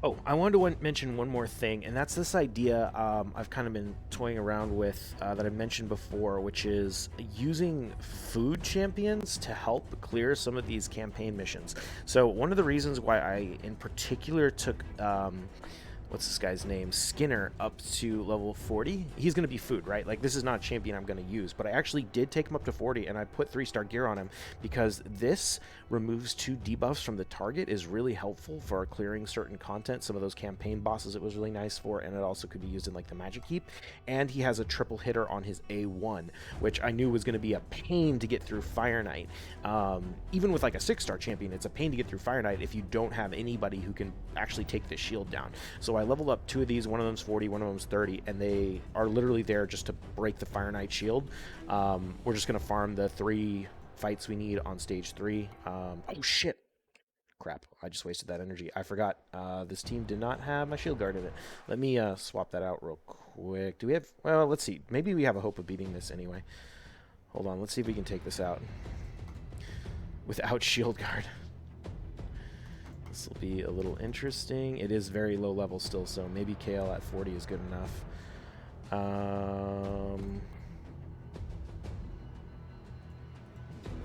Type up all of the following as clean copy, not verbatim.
Oh, I wanted to mention one more thing, and that's this idea I've kind of been toying around with that I mentioned before, which is using food champions to help clear some of these campaign missions. So, one of the reasons why I, in particular, took what's this guy's name? Skinner up to level 40. He's going to be food, right? Like, this is not a champion I'm going to use, but I actually did take him up to 40 and I put 3-star gear on him because this removes 2 debuffs from the target, is really helpful for clearing certain content. Some of those campaign bosses it was really nice for, and it also could be used in like the magic heap. And he has a triple hitter on his A1, which I knew was going to be a pain to get through Fire Knight. Even with like a 6-star champion, it's a pain to get through Fire Knight if you don't have anybody who can actually take the shield down. So I leveled up 2 of these. One of them's 40, one of them's 30, and they are literally there just to break the Fire Knight shield. We're just going to farm the 3 fights we need on stage 3. Oh shit, crap, I just wasted that energy. I forgot this team did not have my shield guard in it. Let me swap that out real quick. Do we have, well, let's see, maybe we have a hope of beating this anyway. Hold on, let's see if we can take this out without shield guard. This will be a little interesting. It is very low level still, so maybe Kale at 40 is good enough.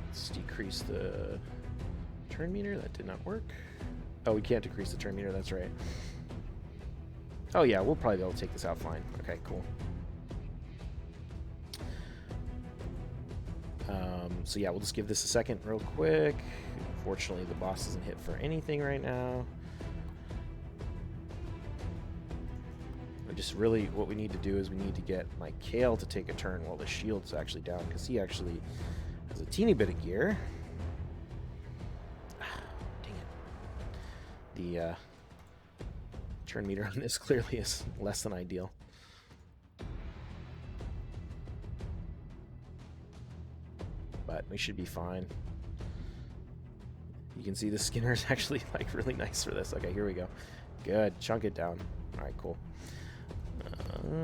Let's decrease the turn meter. That did not work. Oh, we can't decrease the turn meter. That's right. Oh, yeah, we'll probably be able to take this out fine. Okay, cool. So, yeah, we'll just give this a second real quick. Unfortunately, the boss isn't hit for anything right now. Just really what we need to do is we need to get my Kale to take a turn while the shield's actually down, because he actually has a teeny bit of gear. Dang it. The turn meter on this clearly is less than ideal. But we should be fine. You can see the Skinner is actually like really nice for this. Okay, here we go. Good. Chunk it down. All right, cool. We'll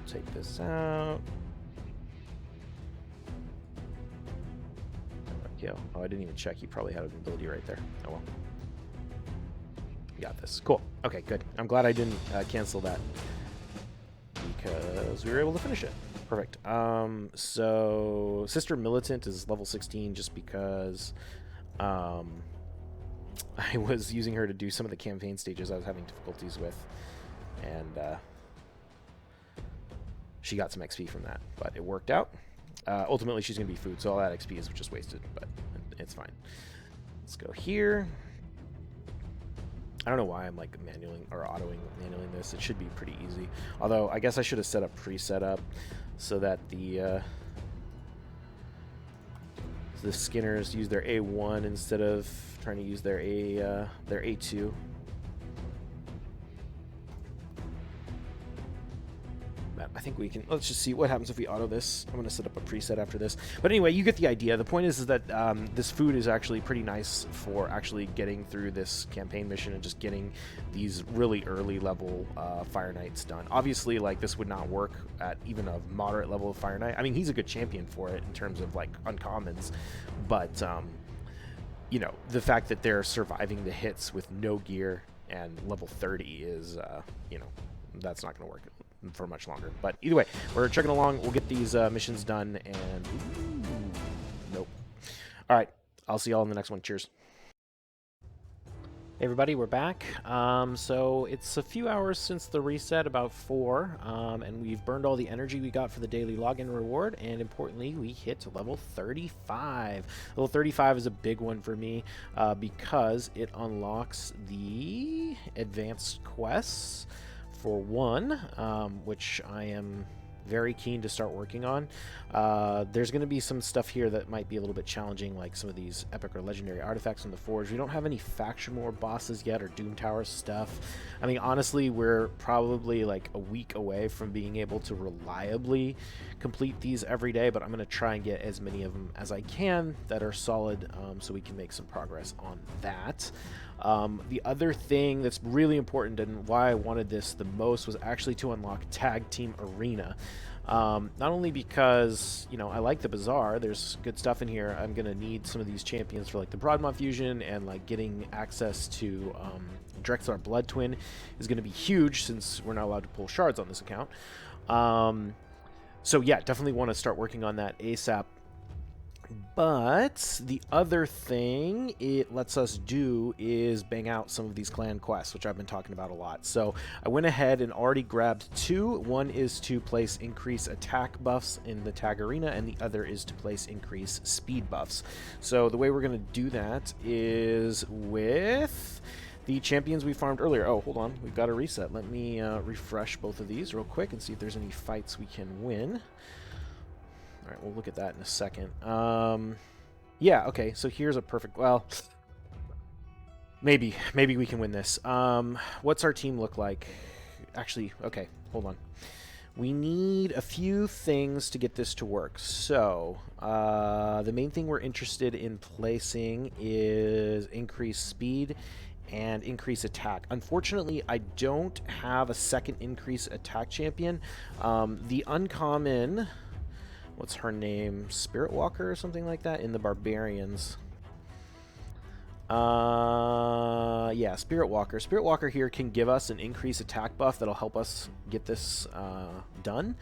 take this out. Okay. Oh, I didn't even check. He probably had an ability right there. Oh well. Got this. Cool. Okay, good. I'm glad I didn't cancel that because we were able to finish it. Perfect. So Sister Militant is level 16 just because I was using her to do some of the campaign stages I was having difficulties with, and she got some XP from that, but it worked out. Ultimately, she's going to be food, so all that XP is just wasted, but it's fine. Let's go here. I don't know why I'm like manualing or manualing this. It should be pretty easy. Although I guess I should have set up preset up so that the Skinners use their A1 instead of trying to use their A2. I think we can, let's just see what happens if we auto this. I'm going to set up a preset after this. But anyway, you get the idea. The point is that this food is actually pretty nice for actually getting through this campaign mission and just getting these really early level Fire Knights done. Obviously, like, this would not work at even a moderate level of Fire Knight. I mean, he's a good champion for it in terms of, like, uncommons. But, you know, the fact that they're surviving the hits with no gear and level 30 is, you know, that's not going to work for much longer. But either way, we're chugging along. We'll get these missions done, and nope. All right, I'll see y'all in the next one. Cheers. Hey everybody, we're back. So it's a few hours since the reset, about 4, and we've burned all the energy we got for the daily login reward, and importantly, we hit level 35. Level 35 is a big one for me because it unlocks the advanced quests for 1, which I am very keen to start working on. There's going to be some stuff here that might be a little bit challenging, like some of these epic or legendary artifacts on the Forge. We don't have any faction war bosses yet or Doom Tower stuff. I mean, honestly, we're probably like a week away from being able to reliably complete these every day, but I'm going to try and get as many of them as I can that are solid, so we can make some progress on that. The other thing that's really important and why I wanted this the most was actually to unlock Tag Team Arena. Not only because, you know, I like the Bazaar, there's good stuff in here. I'm going to need some of these champions for like the Broadmont fusion, and like getting access to Drexler Blood Twin is going to be huge since we're not allowed to pull shards on this account. So yeah, definitely want to start working on that ASAP. But the other thing it lets us do is bang out some of these clan quests, which I've been talking about a lot. So I went ahead and already grabbed two. One is to place increase attack buffs in the tag arena, and the other is to place increase speed buffs. So the way we're going to do that is with the champions we farmed earlier. Oh, hold on. We've got a reset. Let me refresh both of these real quick and see if there's any fights we can win. All right, we'll look at that in a second. Yeah, okay, so here's a perfect... Well, maybe we can win this. What's our team look like? Actually, okay, hold on. We need a few things to get this to work. So, the main thing we're interested in placing is increase speed and increase attack. Unfortunately, I don't have a second increase attack champion. The uncommon... What's her name? Spirit Walker or something like that in the Barbarians. Yeah, Spirit Walker. Spirit Walker here can give us an increased attack buff that'll help us get this done.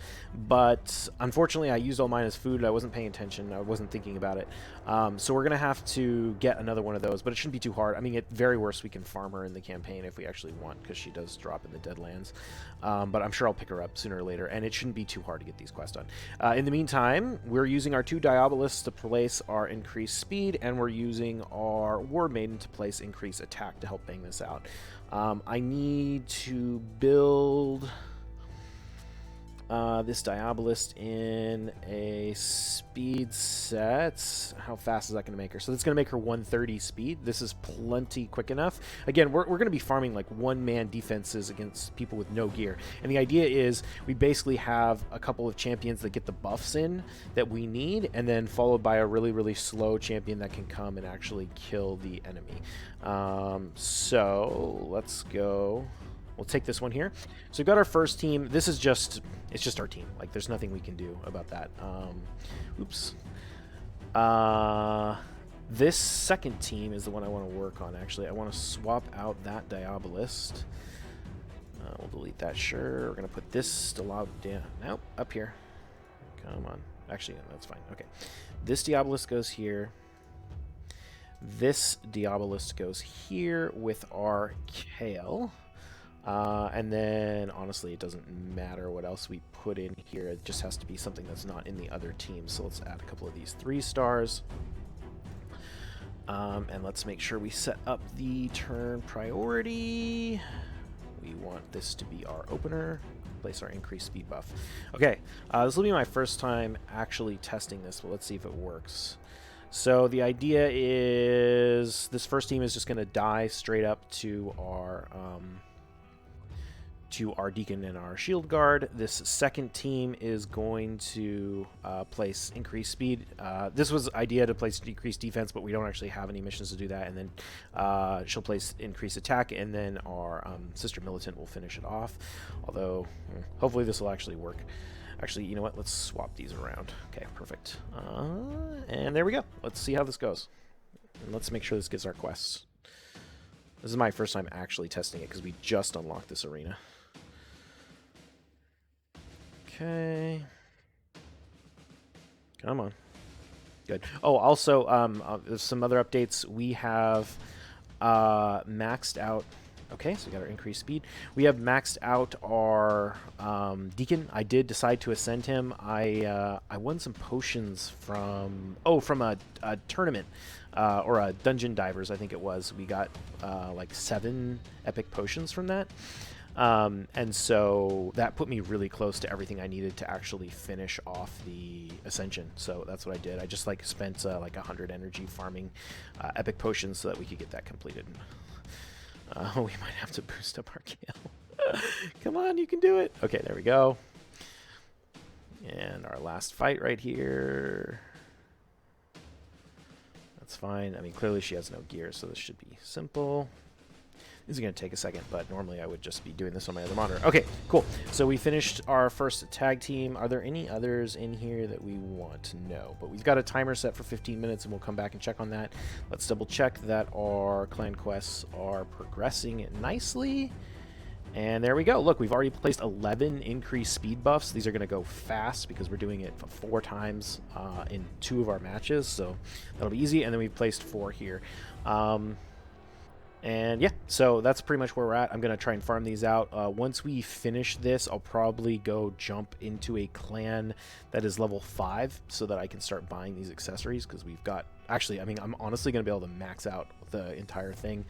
But unfortunately, I used all mine as food. I wasn't paying attention. I wasn't thinking about it. So we're going to have to get another one of those, but it shouldn't be too hard. I mean, at very worst, we can farm her in the campaign if we actually want, because she does drop in the Deadlands. But I'm sure I'll pick her up sooner or later, and it shouldn't be too hard to get these quests done. In the meantime, we're using our two Diabolists to place our increased speed, and we're using our War Maiden to place increased attack to help bang this out. I need to build this Diabolist in a speed set. How fast is that going to make her? So that's going to make her 130 speed. This is plenty quick enough. Again, we're going to be farming like one-man defenses against people with no gear. And the idea is we basically have a couple of champions that get the buffs in that we need, and then followed by a really, really slow champion that can come and actually kill the enemy. So let's go. We'll take this one here. So we've got our first team. This is just, it's just our team. Like, there's nothing we can do about that. Oops. This second team is the one I want to work on, actually. I want to swap out that Diabolist. We'll delete that, sure. We're going to put this down. Nope, up here. Come on. Actually, that's fine. Okay. This Diabolist goes here. This Diabolist goes here with our Kale. And then, honestly, it doesn't matter what else we put in here. It just has to be something that's not in the other team. So let's add a couple of these 3 stars. And let's make sure we set up the turn priority. We want this to be our opener. Place our increased speed buff. Okay, this will be my first time actually testing this, but let's see if it works. So the idea is this first team is just going to die straight up to our Deacon and our Shield Guard. This second team is going to place increased speed. This was idea to place decreased defense, but we don't actually have any missions to do that. And then she'll place increased attack, and then our Sister Militant will finish it off. Although, hopefully this will actually work. Actually, you know what? Let's swap these around. Okay, perfect. And there we go. Let's see how this goes. And let's make sure this gets our quests. This is my first time actually testing it because we just unlocked this arena. Okay. Come on. Good. Oh, also, there's some other updates. We have maxed out... Okay, so we got our increased speed. We have maxed out our Deacon. I did decide to ascend him. I won some potions from... Oh, from a tournament. Or a Dungeon Divers, I think it was. We got like 7 epic potions from that. And so that put me really close to everything I needed to actually finish off the Ascension. So that's what I did. I just like spent like 100 energy farming epic potions so that we could get that completed. We might have to boost up our Kale. Come on, you can do it. Okay, there we go. And our last fight right here. That's fine. I mean, clearly she has no gear, so this should be simple. This is going to take a second, but normally I would just be doing this on my other monitor. Okay, cool. So we finished our first tag team. Are there any others in here that we want to know? But we've got a timer set for 15 minutes, and we'll come back and check on that. Let's double check that our clan quests are progressing nicely. And there we go. Look, we've already placed 11 increased speed buffs. These are going to go fast because we're doing it 4 times in 2 of our matches, so that'll be easy. And then we've placed 4 here. And yeah, so that's pretty much where we're at. I'm going to try and farm these out. Once we finish this, I'll probably go jump into a clan that is level 5 so that I can start buying these accessories, because we've got... Actually, I mean, I'm honestly going to be able to max out the entire thing.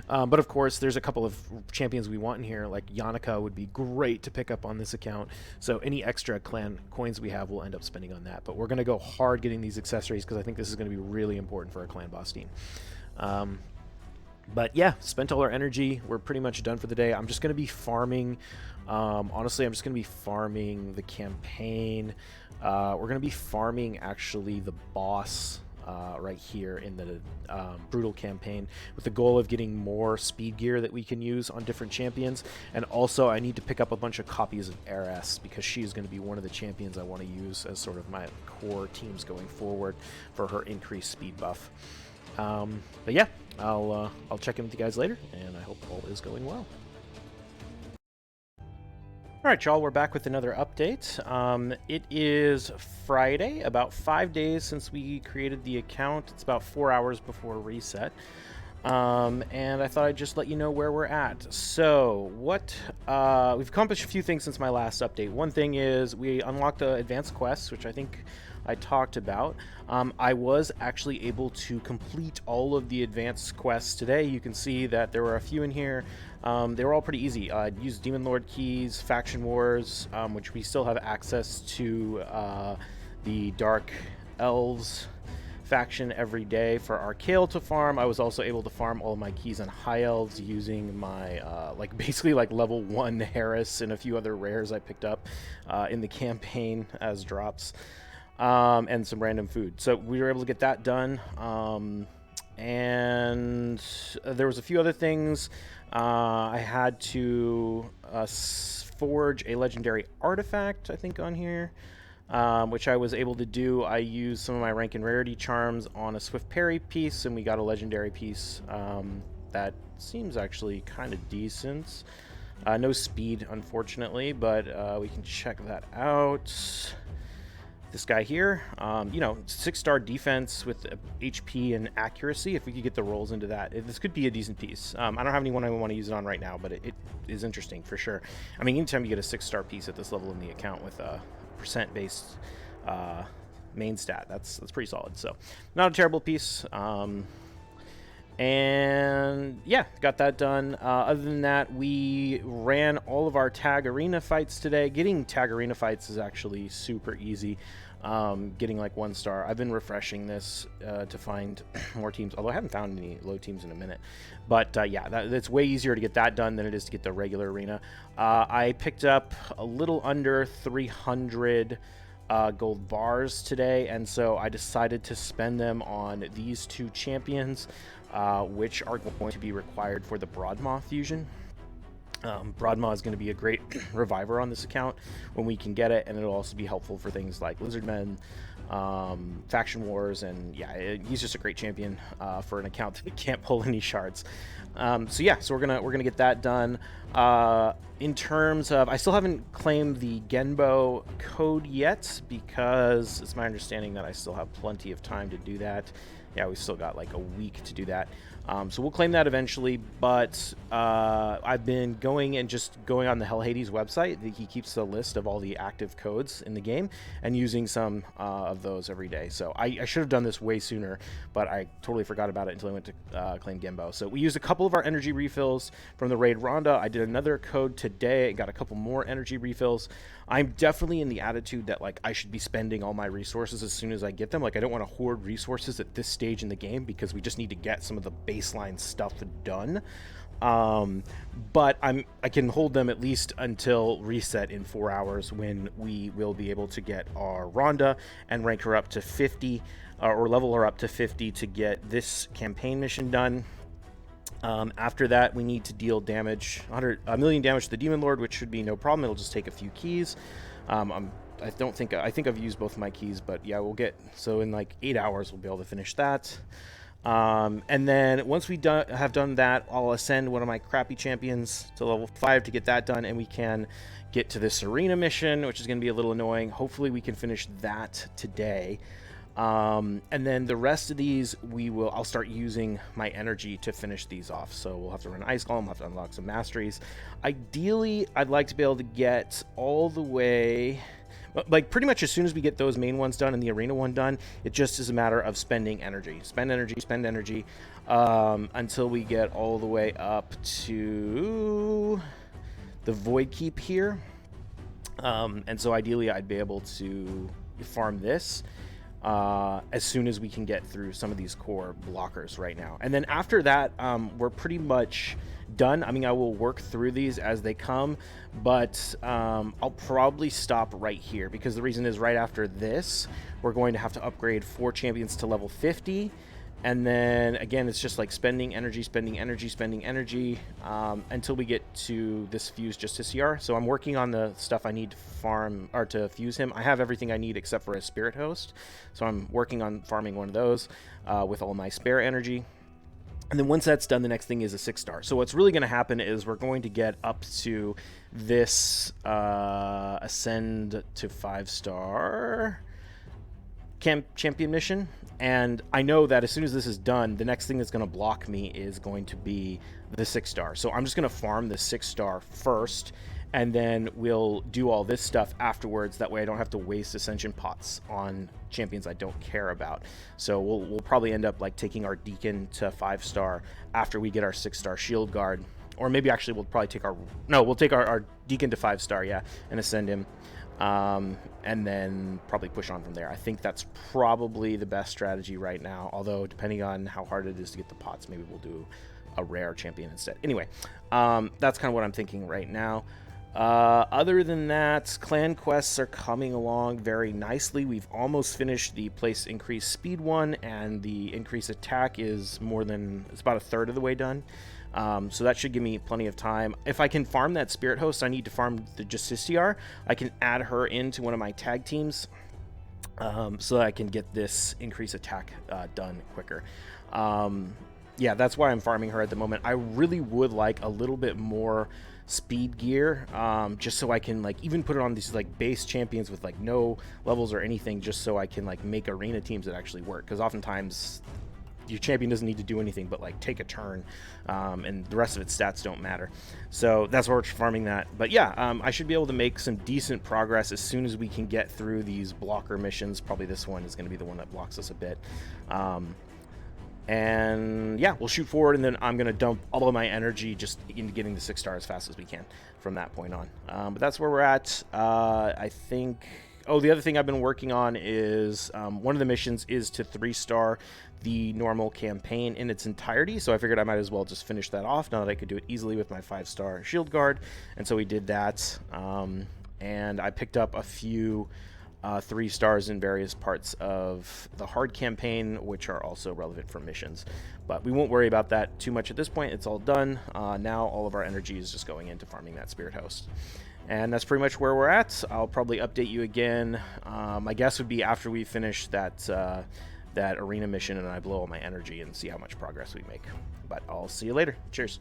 But of course, there's a couple of champions we want in here, like Yannicka would be great to pick up on this account. So any extra clan coins we have, we'll end up spending on that. But we're going to go hard getting these accessories because I think this is going to be really important for our clan boss team. But yeah, spent all our energy. We're pretty much done for the day. I'm just going to be farming. Honestly, I'm just going to be farming the campaign. We're going to be farming, actually, the boss right here in the Brutal campaign, with the goal of getting more speed gear that we can use on different champions. And also, I need to pick up a bunch of copies of Ares, because she is going to be one of the champions I want to use as sort of my core teams going forward for her increased speed buff. But yeah, I'll check in with you guys later, and I hope all is going well. All right, y'all, we're back with another update. It is Friday, about 5 days since we created the account. It's about 4 hours before reset. And I thought I'd just let you know where we're at. So we've accomplished a few things since my last update. One thing is we unlocked the advanced quests, which I think I talked about. I was actually able to complete all of the advanced quests today. You can see that there were a few in here. They were all pretty easy. I used Demon Lord keys, Faction Wars, which we still have access to the Dark Elves faction every day for our Kale to farm. I was also able to farm all of my keys on High Elves using my basically level 1 Harris and a few other rares I picked up in the campaign as drops, and some random food. So we were able to get that done. And there was a few other things. I had to forge a legendary artifact, I think, on here, which I was able to do. I used some of my rank and rarity charms on a Swift Parry piece, and we got a legendary piece that seems actually kind of decent. No speed, unfortunately, but we can check that out. This guy here, 6-star defense with HP and accuracy. If we could get the rolls into that, this could be a decent piece. I don't have anyone I want to use it on right now, but it is interesting for sure. I mean, anytime you get a 6-star piece at this level in the account with a percent-based main stat, that's pretty solid. So, not a terrible piece. And yeah, got that done. Other than that, we ran all of our tag arena fights today. Getting tag arena fights is actually super easy. Getting 1 star. I've been refreshing this to find more teams, although I haven't found any low teams in a minute. But yeah, it's way easier to get that done than it is to get the regular arena. I picked up a little under 300 gold bars today, and so I decided to spend them on these 2 champions, which are going to be required for the Broadmaw fusion. Broadmaw is going to be a great reviver on this account when we can get it, and it'll also be helpful for things like Lizardmen, Faction Wars, and yeah, he's just a great champion for an account that can't pull any shards. So yeah, so we're gonna get that done. In terms of, I still haven't claimed the Genbo code yet, because it's my understanding that I still have plenty of time to do that. Yeah, we've still got a week to do that. So we'll claim that eventually, but I've been going on the Hell Hades website. He keeps the list of all the active codes in the game and using some of those every day. So I should have done this way sooner, but I totally forgot about it until I went to claim Genbo. So we used a couple of our energy refills from the raid Rhonda. I did another code today and got a couple more energy refills. I'm definitely in the attitude that I should be spending all my resources as soon as I get them. I don't want to hoard resources at this stage in the game, because we just need to get some of the baseline stuff done. But I can hold them at least until reset in 4 hours, when we will be able to get our Rhonda and rank her up to 50, or level her up to 50 to get this campaign mission done. After that, we need to deal damage, a million damage to the Demon Lord, which should be no problem. It'll just take a few keys. I think I've used both of my keys, but yeah, so in like 8 hours we'll be able to finish that. And then once we have done that, I'll ascend one of my crappy champions to level 5 to get that done, and we can get to this arena mission, which is going to be a little annoying. Hopefully we can finish that today. And then the rest of these, I'll start using my energy to finish these off. So we'll have to run Ice Golem, we'll have to unlock some masteries. Ideally, I'd like to be able to get all the way, like pretty much as soon as we get those main ones done and the arena one done, it just is a matter of spending energy. Spend energy, until we get all the way up to the Void Keep here. And so ideally I'd be able to farm this as soon as we can get through some of these core blockers right now. And then after that, we're pretty much done. I mean, I will work through these as they come, but I'll probably stop right here, because the reason is right after this, we're going to have to upgrade 4 champions to level 50. And then again, it's just like spending energy until we get to this Fuse Justiciar. So I'm working on the stuff I need to farm or to fuse him. I have everything I need except for a Spirit Host. So I'm working on farming one of those with all my spare energy. And then once that's done, the next thing is a 6-star. So what's really going to happen is we're going to get up to this ascend to 5-star champion mission, and I know that as soon as this is done, the next thing that's going to block me is going to be the 6-star. So I'm just going to farm the 6-star first, and then we'll do all this stuff afterwards. That way I don't have to waste ascension pots on champions I don't care about. So we'll probably end up like taking our Deacon to 5-star after we get our 6-star Shield Guard, or maybe actually we'll take our Deacon to 5-star, yeah, and ascend him. And then probably push on from there. I think that's probably the best strategy right now, although depending on how hard it is to get the pots, maybe we'll do a rare champion instead. Anyway, that's kind of what I'm thinking right now. Other than that, clan quests are coming along very nicely. We've almost finished the place increase speed one, and the increase attack is it's about a third of the way done. So that should give me plenty of time. If I can farm that Spirit Host, I need to farm the Justiciar. I can add her into one of my tag teams, so that I can get this increase attack done quicker. Yeah, that's why I'm farming her at the moment. I really would like a little bit more speed gear, just so I can like even put it on these like base champions with like no levels or anything, just so I can like make arena teams that actually work, because oftentimes your champion doesn't need to do anything but like take a turn, and the rest of its stats don't matter. So that's why we're farming that. But yeah, I should be able to make some decent progress as soon as we can get through these blocker missions. Probably this one is going to be the one that blocks us a bit. And yeah, we'll shoot forward, and then I'm going to dump all of my energy just into getting the 6-star as fast as we can from that point on. But that's where we're at. I think... Oh, the other thing I've been working on is one of the missions is to 3-star the normal campaign in its entirety. So I figured I might as well just finish that off now that I could do it easily with my 5-star Shield Guard. And so we did that. And I picked up a few 3-stars in various parts of the hard campaign, which are also relevant for missions. But we won't worry about that too much at this point. It's all done. Now all of our energy is just going into farming that Spirit Host. And that's pretty much where we're at. I'll probably update you again. My guess would be after we finish that arena mission and I blow all my energy and see how much progress we make. But I'll see you later. Cheers.